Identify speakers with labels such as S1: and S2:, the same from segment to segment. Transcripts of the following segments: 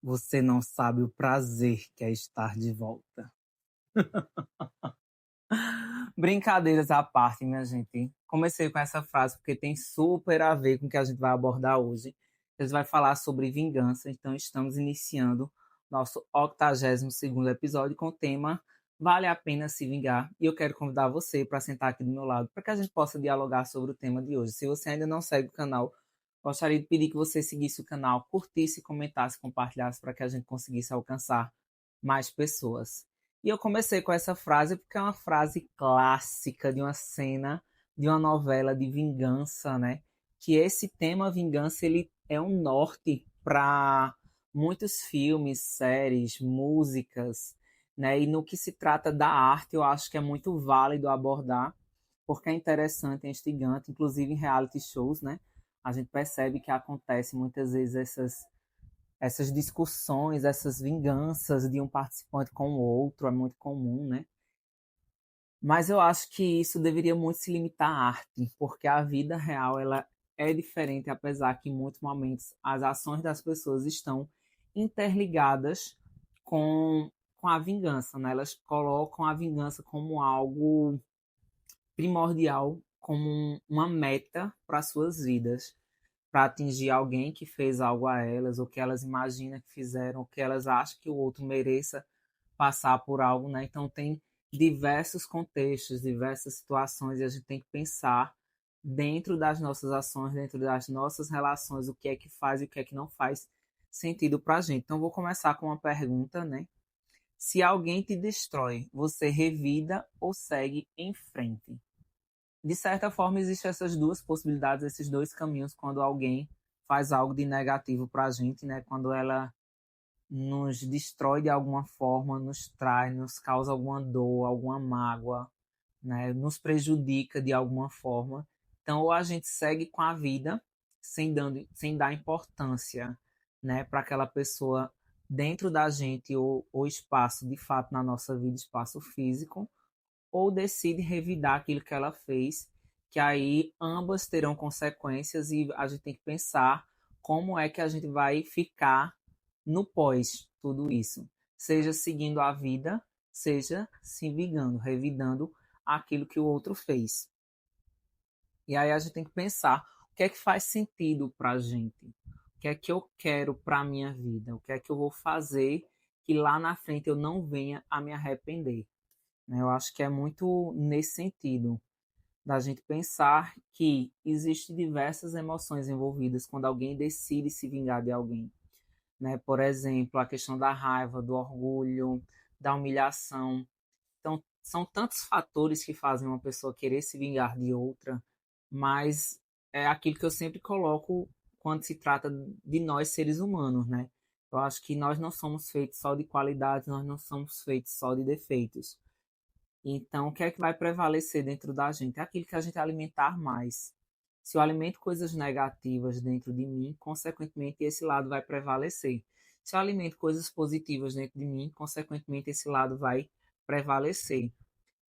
S1: Você não sabe o prazer que é estar de volta. Brincadeiras à parte, minha gente. Comecei com essa frase porque tem super a ver com o que a gente vai abordar hoje. A gente vai falar sobre vingança, então estamos iniciando nosso 82º episódio com o tema Vale a Pena Se Vingar. E eu quero convidar você para sentar aqui do meu lado para que a gente possa dialogar sobre o tema de hoje. Se você ainda não segue o canal, gostaria de pedir que você seguisse o canal, curtisse, comentasse, compartilhasse para que a gente conseguisse alcançar mais pessoas. E eu comecei com essa frase porque é uma frase clássica de uma cena de uma novela de vingança, né? Que esse tema vingança ele é um norte para muitos filmes, séries, músicas, né? E no que se trata da arte, eu acho que é muito válido abordar, porque é interessante, é instigante, inclusive em reality shows, né? A gente percebe que acontece muitas vezes essas discussões, essas vinganças de um participante com o outro, é muito comum, né? Mas eu acho que isso deveria muito se limitar à arte, porque a vida real ela é diferente, apesar que em muitos momentos as ações das pessoas estão interligadas com a vingança, né? Elas colocam a vingança como algo primordial, como uma meta para suas vidas, para atingir alguém que fez algo a elas, ou que elas imaginam que fizeram, ou que elas acham que o outro mereça passar por algo, né? Então tem diversos contextos, diversas situações, e a gente tem que pensar dentro das nossas ações, dentro das nossas relações, o que é que faz e o que é que não faz sentido para a gente. Então vou começar com uma pergunta, né? Se alguém te destrói, você revida ou segue em frente? De certa forma, existem essas duas possibilidades, esses dois caminhos quando alguém faz algo de negativo para a gente, né? Quando ela nos destrói de alguma forma, nos trai, nos causa alguma dor, alguma mágoa, né? Nos prejudica de alguma forma. Então, ou a gente segue com a vida sem dar importância, né, para aquela pessoa dentro da gente ou espaço de fato na nossa vida, espaço físico, ou decide revidar aquilo que ela fez, que aí ambas terão consequências e a gente tem que pensar como é que a gente vai ficar no pós tudo isso, seja seguindo a vida, seja se vingando, revidando aquilo que o outro fez. E aí a gente tem que pensar o que é que faz sentido para a gente, o que é que eu quero para a minha vida, o que é que eu vou fazer que lá na frente eu não venha a me arrepender. Eu acho que é muito nesse sentido, da gente pensar que existem diversas emoções envolvidas quando alguém decide se vingar de alguém, né? Por exemplo, a questão da raiva, do orgulho, da humilhação. Então, são tantos fatores que fazem uma pessoa querer se vingar de outra, mas é aquilo que eu sempre coloco quando se trata de nós seres humanos, né? Eu acho que nós não somos feitos só de qualidades, nós não somos feitos só de defeitos. Então, o que é que vai prevalecer dentro da gente? É aquilo que a gente alimentar mais. Se eu alimento coisas negativas dentro de mim, consequentemente, esse lado vai prevalecer. Se eu alimento coisas positivas dentro de mim, consequentemente, esse lado vai prevalecer.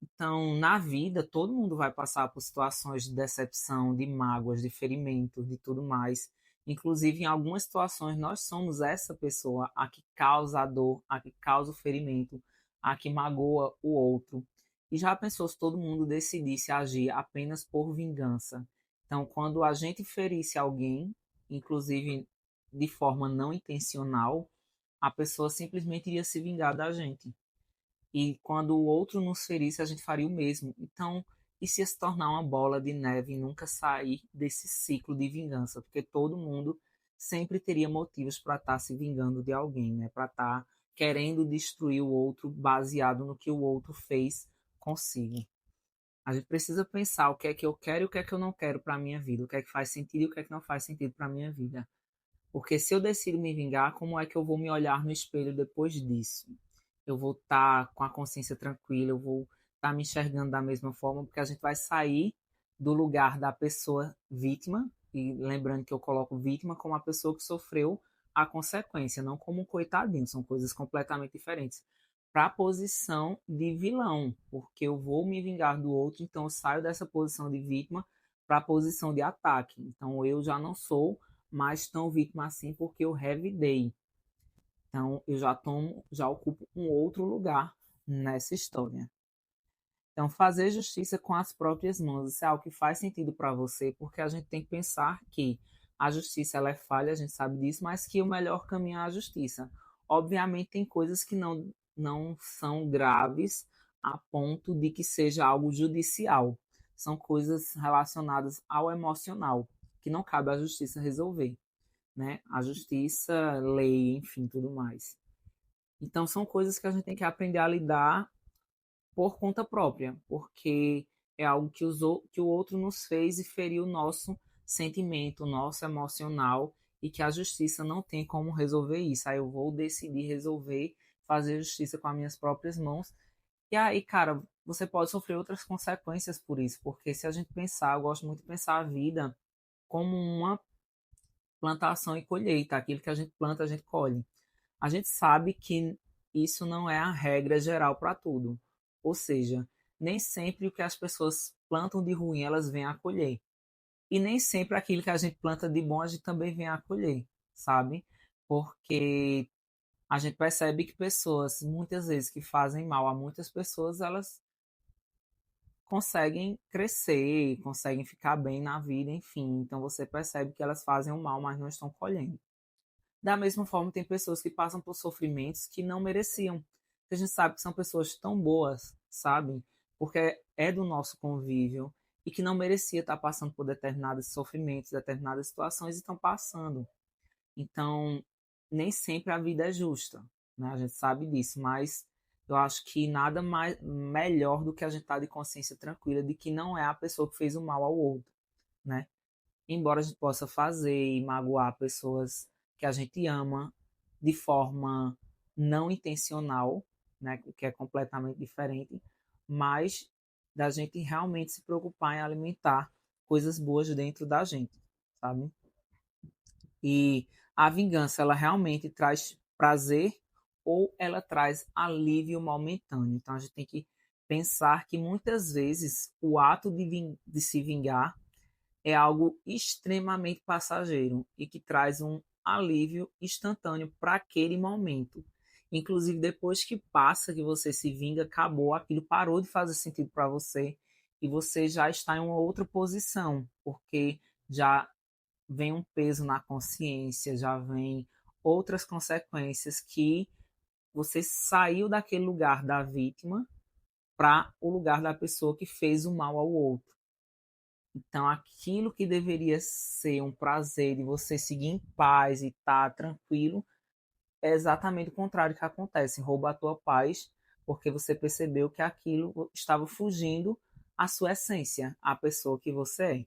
S1: Então, na vida, todo mundo vai passar por situações de decepção, de mágoas, de ferimentos, de tudo mais. Inclusive, em algumas situações, nós somos essa pessoa a que causa a dor, a que causa o ferimento, a que magoa o outro. E já pensou se todo mundo decidisse agir apenas por vingança? Então, quando a gente ferisse alguém, inclusive de forma não intencional, a pessoa simplesmente iria se vingar da gente. E quando o outro nos ferisse, a gente faria o mesmo. Então, isso ia se tornar uma bola de neve e nunca sair desse ciclo de vingança, porque todo mundo sempre teria motivos para estar se vingando de alguém, né? Para estar querendo destruir o outro baseado no que o outro fez consigo. A gente precisa pensar o que é que eu quero e o que é que eu não quero para a minha vida, o que é que faz sentido e o que é que não faz sentido para a minha vida. Porque se eu decido me vingar, como é que eu vou me olhar no espelho depois disso? Eu vou estar com a consciência tranquila, eu vou estar me enxergando da mesma forma, porque a gente vai sair do lugar da pessoa vítima, e lembrando que eu coloco vítima como a pessoa que sofreu a consequência, não como um coitadinho, são coisas completamente diferentes. Para a posição de vilão, porque eu vou me vingar do outro, então eu saio dessa posição de vítima para a posição de ataque. Então eu já não sou mais tão vítima assim porque eu revidei. Então, eu já ocupo um outro lugar nessa história. Então, fazer justiça com as próprias mãos, isso é algo que faz sentido para você, porque a gente tem que pensar que a justiça ela é falha, a gente sabe disso, mas que o melhor caminho é a justiça. Obviamente, tem coisas que não são graves a ponto de que seja algo judicial. São coisas relacionadas ao emocional, que não cabe à justiça resolver, né? A justiça, lei, enfim, tudo mais. Então, são coisas que a gente tem que aprender a lidar por conta própria, porque é algo que o outro nos fez e feriu o nosso sentimento, o nosso emocional, e que a justiça não tem como resolver isso. Aí eu vou decidir resolver, fazer justiça com as minhas próprias mãos. E aí, cara, você pode sofrer outras consequências por isso, porque se a gente pensar, eu gosto muito de pensar a vida como uma plantação e colheita, aquilo que a gente planta, a gente colhe. A gente sabe que isso não é a regra geral para tudo. Ou seja, nem sempre o que as pessoas plantam de ruim elas vêm a colher. E nem sempre aquilo que a gente planta de bom a gente também vem a colher, sabe? Porque a gente percebe que pessoas, muitas vezes, que fazem mal a muitas pessoas, elas conseguem crescer, conseguem ficar bem na vida, enfim. Então você percebe que elas fazem o mal, mas não estão colhendo. Da mesma forma, tem pessoas que passam por sofrimentos que não mereciam. A gente sabe que são pessoas tão boas, sabe? Porque é do nosso convívio e que não merecia estar passando por determinados sofrimentos, determinadas situações e estão passando. Então, nem sempre a vida é justa, né? A gente sabe disso, mas eu acho que nada mais melhor do que a gente estar de consciência tranquila de que não é a pessoa que fez o mal ao outro, né? Embora a gente possa fazer e magoar pessoas que a gente ama de forma não intencional, né, que é completamente diferente, mas da gente realmente se preocupar em alimentar coisas boas dentro da gente, sabe? E a vingança, ela realmente traz prazer ou ela traz alívio momentâneo. Então a gente tem que pensar que muitas vezes o ato de se vingar é algo extremamente passageiro e que traz um alívio instantâneo para aquele momento. Inclusive, depois que passa, que você se vinga, acabou, aquilo parou de fazer sentido para você e você já está em uma outra posição, porque já vem um peso na consciência, já vem outras consequências que você saiu daquele lugar da vítima para o lugar da pessoa que fez o mal ao outro. Então, aquilo que deveria ser um prazer de você seguir em paz e estar tranquilo, é exatamente o contrário que acontece. Rouba a tua paz, porque você percebeu que aquilo estava fugindo à sua essência, à pessoa que você é.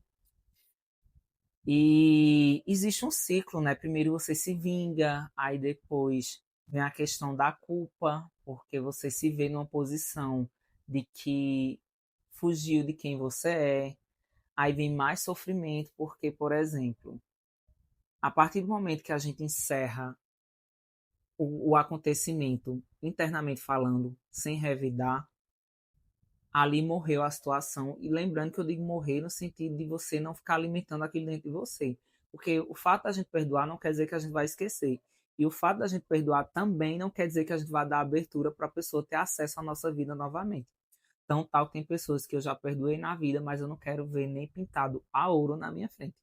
S1: E existe um ciclo, né? Primeiro você se vinga, aí depois vem a questão da culpa, porque você se vê numa posição de que fugiu de quem você é. Aí vem mais sofrimento, porque, por exemplo, a partir do momento que a gente encerra o acontecimento, internamente falando, sem revidar, ali morreu a situação. E lembrando que eu digo morrer no sentido de você não ficar alimentando aquilo dentro de você. Porque o fato da gente perdoar não quer dizer que a gente vai esquecer. E o fato da gente perdoar também não quer dizer que a gente vai dar abertura para a pessoa ter acesso à nossa vida novamente. Então, tal, tem pessoas que eu já perdoei na vida, mas eu não quero ver nem pintado a ouro na minha frente.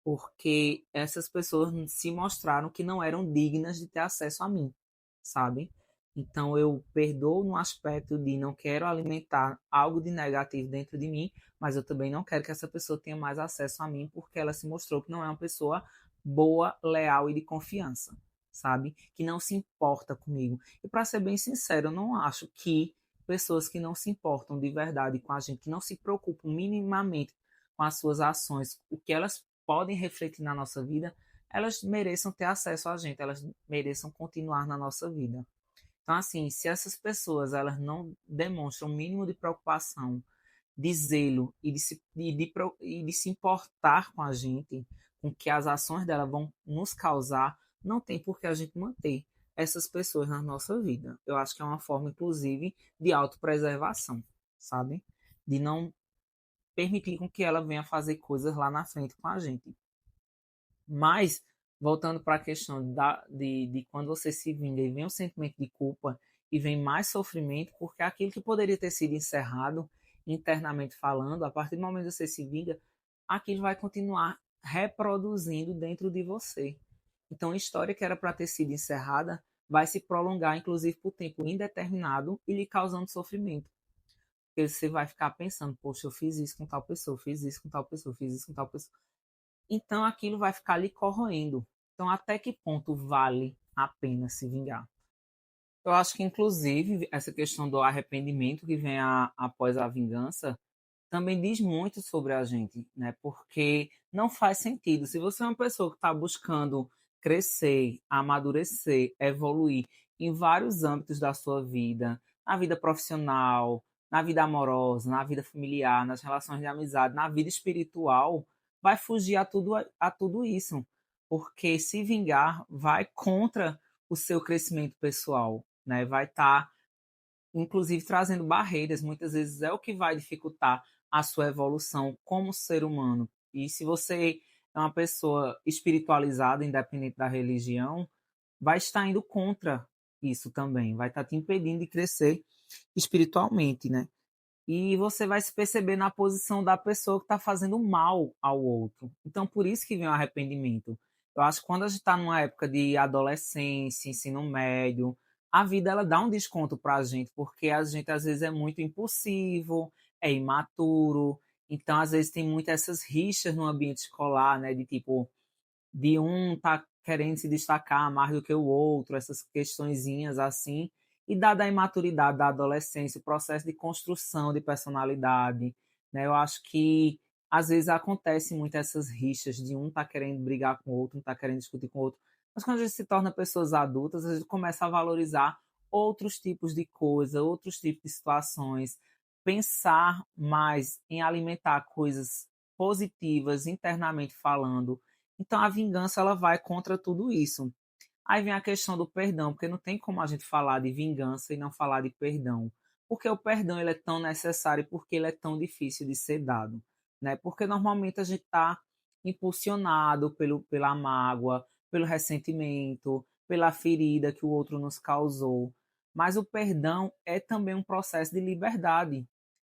S1: Porque essas pessoas se mostraram que não eram dignas de ter acesso a mim, sabe? Então eu perdoo no aspecto de não quero alimentar algo de negativo dentro de mim, mas eu também não quero que essa pessoa tenha mais acesso a mim porque ela se mostrou que não é uma pessoa boa, leal e de confiança, sabe? Que não se importa comigo. E para ser bem sincero, eu não acho que pessoas que não se importam de verdade com a gente, que não se preocupam minimamente com as suas ações, o que elas podem refletir na nossa vida, elas mereçam ter acesso a gente, elas mereçam continuar na nossa vida. Então, assim, se essas pessoas elas não demonstram o mínimo de preocupação, de zelo e de se importar com a gente, com que as ações dela vão nos causar, não tem por que a gente manter essas pessoas na nossa vida. Eu acho que é uma forma, inclusive, de autopreservação, sabe? De não permitir com que ela venha fazer coisas lá na frente com a gente. Mas voltando para a questão de quando você se vinga e vem um sentimento de culpa e vem mais sofrimento, porque aquilo que poderia ter sido encerrado, internamente falando, a partir do momento que você se vinga, aquilo vai continuar reproduzindo dentro de você. Então, a história que era para ter sido encerrada vai se prolongar, inclusive, por tempo indeterminado e lhe causando sofrimento. Porque você vai ficar pensando, poxa, eu fiz isso com tal pessoa, eu fiz isso com tal pessoa, eu fiz isso com tal pessoa. Então aquilo vai ficar lhe corroendo. Então, até que ponto vale a pena se vingar? Eu acho que, inclusive, essa questão do arrependimento que vem após a vingança também diz muito sobre a gente, né? Porque não faz sentido. Se você é uma pessoa que está buscando crescer, amadurecer, evoluir em vários âmbitos da sua vida, na vida profissional, na vida amorosa, na vida familiar, nas relações de amizade, na vida espiritual, vai fugir a tudo isso. Porque se vingar vai contra o seu crescimento pessoal, né? Vai estar inclusive trazendo barreiras, muitas vezes é o que vai dificultar a sua evolução como ser humano. E se você é uma pessoa espiritualizada, independente da religião, vai estar indo contra isso também, vai estar te impedindo de crescer espiritualmente, né? E você vai se perceber na posição da pessoa que está fazendo mal ao outro. Então, por isso que vem o arrependimento. Eu acho que quando a gente está numa época de adolescência, ensino médio, a vida ela dá um desconto para a gente, porque a gente às vezes é muito impulsivo, é imaturo. Então, às vezes tem muitas essas rixas no ambiente escolar, né? De tipo, de um tá querendo se destacar mais do que o outro, essas questõezinhas assim, e dada a imaturidade da adolescência, o processo de construção de personalidade, né? Eu acho que às vezes acontece muito essas rixas de um tá querendo brigar com o outro, um tá querendo discutir com o outro, mas quando a gente se torna pessoas adultas, a gente começa a valorizar outros tipos de coisa, outros tipos de situações, pensar mais em alimentar coisas positivas internamente falando, então a vingança ela vai contra tudo isso. Aí vem a questão do perdão, porque não tem como a gente falar de vingança e não falar de perdão. Porque o perdão ele é tão necessário e porque ele é tão difícil de ser dado, né? Porque normalmente a gente está impulsionado pela mágoa, pelo ressentimento, pela ferida que o outro nos causou. Mas o perdão é também um processo de liberdade.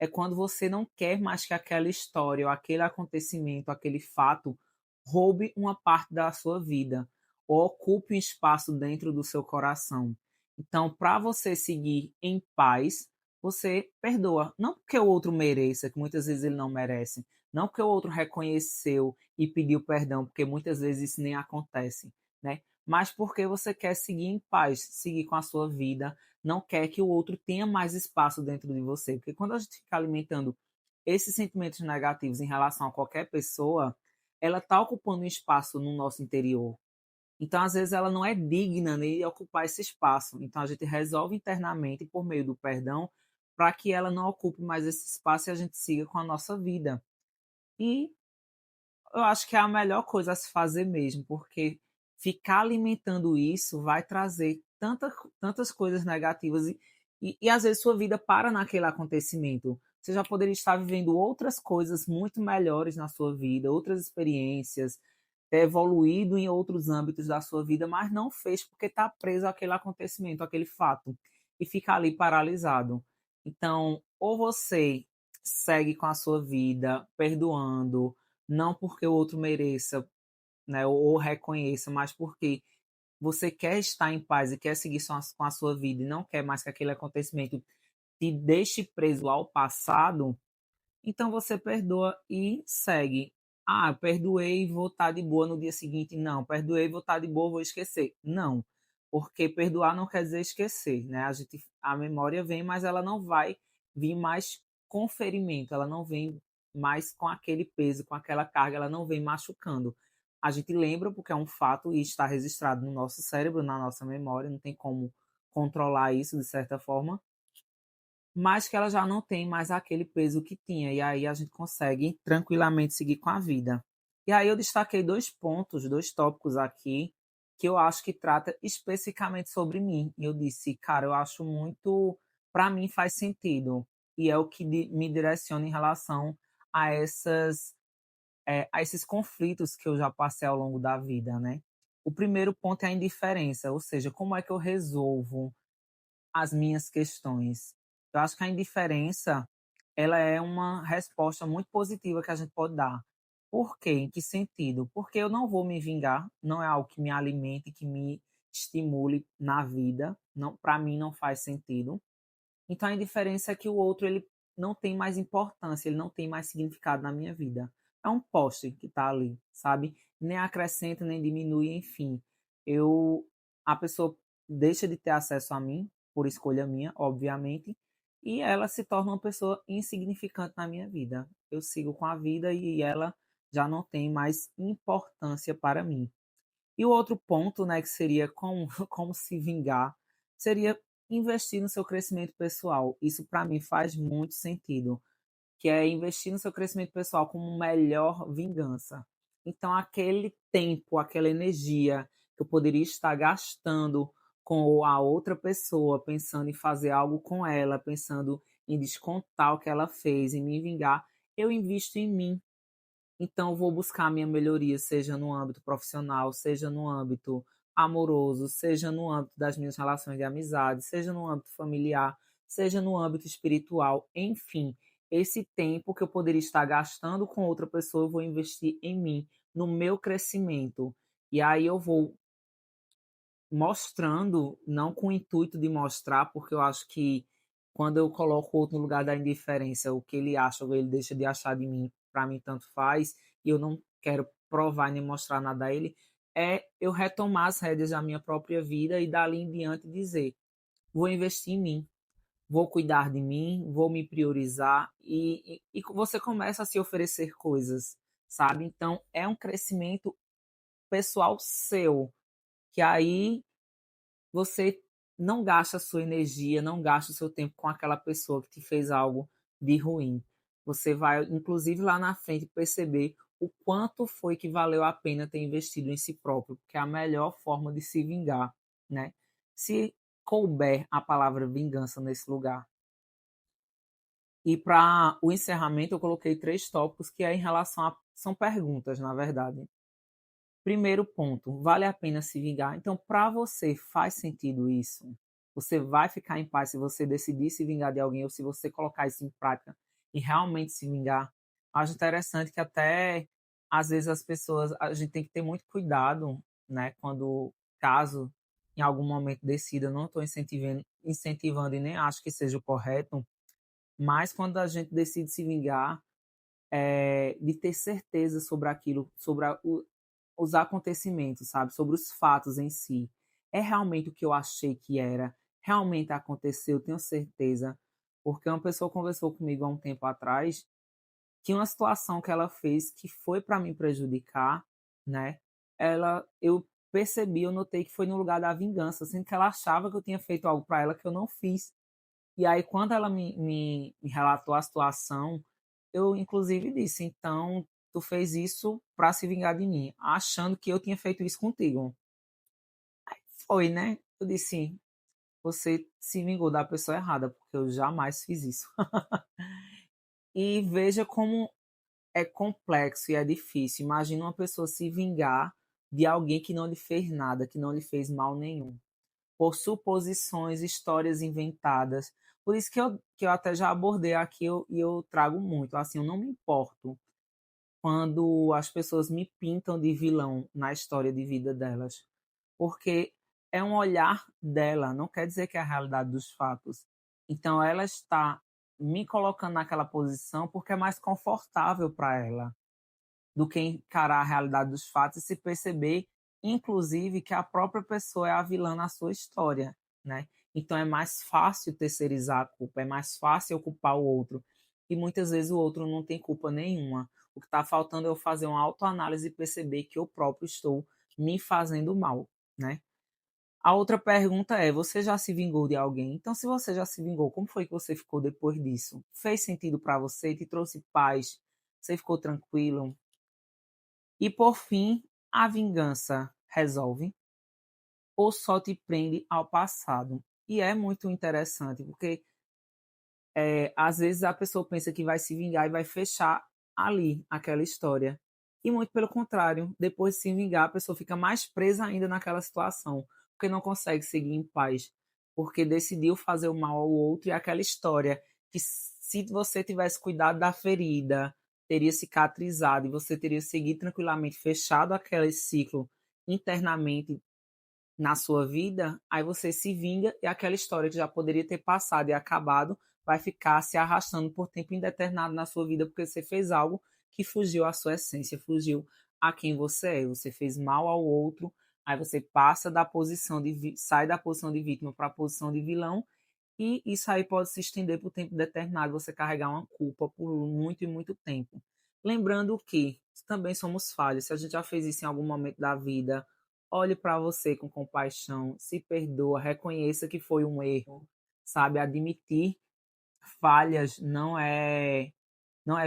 S1: É quando você não quer mais que aquela história, ou aquele acontecimento, aquele fato roube uma parte da sua vida ou ocupe um espaço dentro do seu coração. Então, para você seguir em paz, você perdoa. Não porque o outro mereça, que muitas vezes ele não merece. Não porque o outro reconheceu e pediu perdão, porque muitas vezes isso nem acontece, né? Mas porque você quer seguir em paz, seguir com a sua vida, não quer que o outro tenha mais espaço dentro de você. Porque quando a gente fica alimentando esses sentimentos negativos em relação a qualquer pessoa, ela está ocupando um espaço no nosso interior. Então, às vezes, ela não é digna de ocupar esse espaço. Então, a gente resolve internamente, por meio do perdão, para que ela não ocupe mais esse espaço e a gente siga com a nossa vida. E eu acho que é a melhor coisa a se fazer mesmo, porque ficar alimentando isso vai trazer tantas coisas negativas e às vezes sua vida para naquele acontecimento. Você já poderia estar vivendo outras coisas muito melhores na sua vida, outras experiências, ter evoluído em outros âmbitos da sua vida, mas não fez porque está preso àquele acontecimento, àquele fato, e fica ali paralisado. Então, ou você segue com a sua vida, perdoando, não porque o outro mereça, né, ou reconheça, mas porque você quer estar em paz e quer seguir com a sua vida e não quer mais que aquele acontecimento te deixe preso ao passado, então você perdoa e segue. Ah, perdoei e vou estar de boa no dia seguinte. Não, perdoei e vou estar de boa, vou esquecer. Não, porque perdoar não quer dizer esquecer, né? A memória vem, mas ela não vai vir mais com ferimento, ela não vem mais com aquele peso, com aquela carga, ela não vem machucando. A gente lembra porque é um fato e está registrado no nosso cérebro, na nossa memória, não tem como controlar isso de certa forma, mas que ela já não tem mais aquele peso que tinha, e aí a gente consegue tranquilamente seguir com a vida. E aí eu destaquei dois pontos, dois tópicos aqui, que eu acho que trata especificamente sobre mim. E eu disse, cara, eu acho muito, para mim faz sentido, e é o que me direciona em relação a a esses conflitos que eu já passei ao longo da vida, né? O primeiro ponto é a indiferença, ou seja, como é que eu resolvo as minhas questões? Eu acho que a indiferença, ela é uma resposta muito positiva que a gente pode dar. Por quê? Em que sentido? Porque eu não vou me vingar, não é algo que me alimente, que me estimule na vida, não, para mim não faz sentido. Então a indiferença é que o outro ele não tem mais importância, ele não tem mais significado na minha vida. É um poste que está ali, sabe? Nem acrescenta, nem diminui, enfim. Eu a pessoa deixa de ter acesso a mim por escolha minha, obviamente, e ela se torna uma pessoa insignificante na minha vida. Eu sigo com a vida e ela já não tem mais importância para mim. E o outro ponto, né, que seria como, como se vingar, seria investir no seu crescimento pessoal. Isso para mim faz muito sentido, que é investir no seu crescimento pessoal como melhor vingança. Então, aquele tempo, aquela energia que eu poderia estar gastando com a outra pessoa, pensando em fazer algo com ela, pensando em descontar o que ela fez, em me vingar, eu invisto em mim. Então, vou buscar a minha melhoria, seja no âmbito profissional, seja no âmbito amoroso, seja no âmbito das minhas relações de amizade, seja no âmbito familiar, seja no âmbito espiritual, enfim. Esse tempo que eu poderia estar gastando com outra pessoa, eu vou investir em mim, no meu crescimento. E aí eu vou mostrando, não com o intuito de mostrar, porque eu acho que quando eu coloco o outro no lugar da indiferença, o que ele acha ou ele deixa de achar de mim, para mim tanto faz, e eu não quero provar nem mostrar nada a ele, é eu retomar as rédeas da minha própria vida e dali em diante dizer: vou investir em mim, vou cuidar de mim, vou me priorizar, e você começa a se oferecer coisas, sabe? Então é um crescimento pessoal seu, que aí você não gasta a sua energia, não gasta o seu tempo com aquela pessoa que te fez algo de ruim. Você vai, inclusive, lá na frente perceber o quanto foi que valeu a pena ter investido em si próprio, porque é a melhor forma de se vingar, né? Se couber a palavra vingança nesse lugar. E para o encerramento, eu coloquei 3 tópicos que é em relação a. São perguntas, na verdade. Primeiro ponto, vale a pena se vingar? Então, para você, faz sentido isso? Você vai ficar em paz se você decidir se vingar de alguém ou se você colocar isso em prática e realmente se vingar? Acho interessante que até, às vezes, as pessoas, a gente tem que ter muito cuidado, né? Quando, caso, em algum momento decida, não estou incentivando e nem acho que seja o correto, mas quando a gente decide se vingar, de ter certeza sobre aquilo, sobre os acontecimentos, sabe? Sobre os fatos em si. É realmente o que eu achei que era? Realmente aconteceu, tenho certeza. Porque uma pessoa conversou comigo há um tempo atrás que uma situação que ela fez que foi para me prejudicar, né? Eu percebi, eu notei que foi no lugar da vingança, sendo que ela achava que eu tinha feito algo para ela que eu não fiz. E aí, quando ela me relatou a situação, eu inclusive disse: então, tu fez isso para se vingar de mim, achando que eu tinha feito isso contigo. Foi, né? Eu disse: você se vingou da pessoa errada, porque eu jamais fiz isso. E veja como é complexo e é difícil. Imagina uma pessoa se vingar de alguém que não lhe fez nada, que não lhe fez mal nenhum, por suposições, histórias inventadas. Por isso que eu até já abordei aqui e eu trago muito. Assim, eu não me importo quando as pessoas me pintam de vilão na história de vida delas, porque é um olhar dela, não quer dizer que é a realidade dos fatos. Então, ela está me colocando naquela posição porque é mais confortável para ela do que encarar a realidade dos fatos e se perceber, inclusive, que a própria pessoa é a vilã na sua história, né? Então é mais fácil terceirizar a culpa, é mais fácil culpar o outro. E muitas vezes o outro não tem culpa nenhuma. O que está faltando é eu fazer uma autoanálise e perceber que eu próprio estou me fazendo mal, né? A outra pergunta é: você já se vingou de alguém? Então, se você já se vingou, como foi que você ficou depois disso? Fez sentido para você? Te trouxe paz? Você ficou tranquilo? E por fim, a vingança resolve ou só te prende ao passado? E é muito interessante, porque às vezes a pessoa pensa que vai se vingar e vai fechar ali aquela história. E muito pelo contrário, depois de se vingar, a pessoa fica mais presa ainda naquela situação, porque não consegue seguir em paz, porque decidiu fazer o mal ao outro, e aquela história que, se você tivesse cuidado da ferida, teria cicatrizado e você teria seguido tranquilamente, fechado aquele ciclo internamente na sua vida, aí você se vinga e aquela história que já poderia ter passado e acabado vai ficar se arrastando por tempo indeterminado na sua vida, porque você fez algo que fugiu à sua essência, fugiu a quem você é. Você fez mal ao outro, aí você passa da posição de sai da posição de vítima para a posição de vilão, e isso aí pode se estender por tempo determinado, você carregar uma culpa por muito e muito tempo. Lembrando que também somos falhos. Se a gente já fez isso em algum momento da vida, olhe para você com compaixão, se perdoa, reconheça que foi um erro, sabe? Admitir falhas não é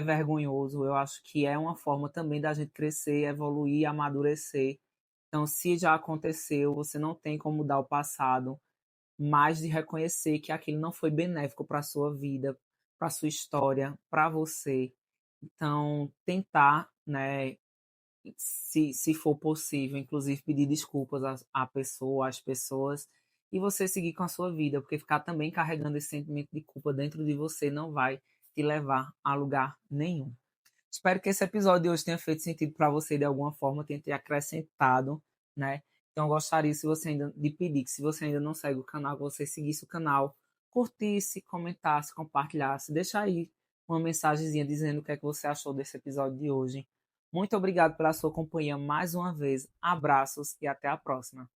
S1: vergonhoso. Eu acho que é uma forma também da gente crescer, evoluir, amadurecer. Então, se já aconteceu, você não tem como mudar o passado, mas de reconhecer que aquilo não foi benéfico para a sua vida, para a sua história, para você. Então, tentar, né, se for possível, inclusive pedir desculpas à pessoa, às pessoas, e você seguir com a sua vida, porque ficar também carregando esse sentimento de culpa dentro de você não vai te levar a lugar nenhum. Espero que esse episódio de hoje tenha feito sentido para você de alguma forma, tenha te acrescentado, né? Então, eu gostaria, se você ainda, de pedir que, se você ainda não segue o canal, que você seguisse o canal, curtisse, comentasse, compartilhasse, deixa aí uma mensagenzinha dizendo o que é que você achou desse episódio de hoje. Muito obrigado pela sua companhia mais uma vez. Abraços e até a próxima.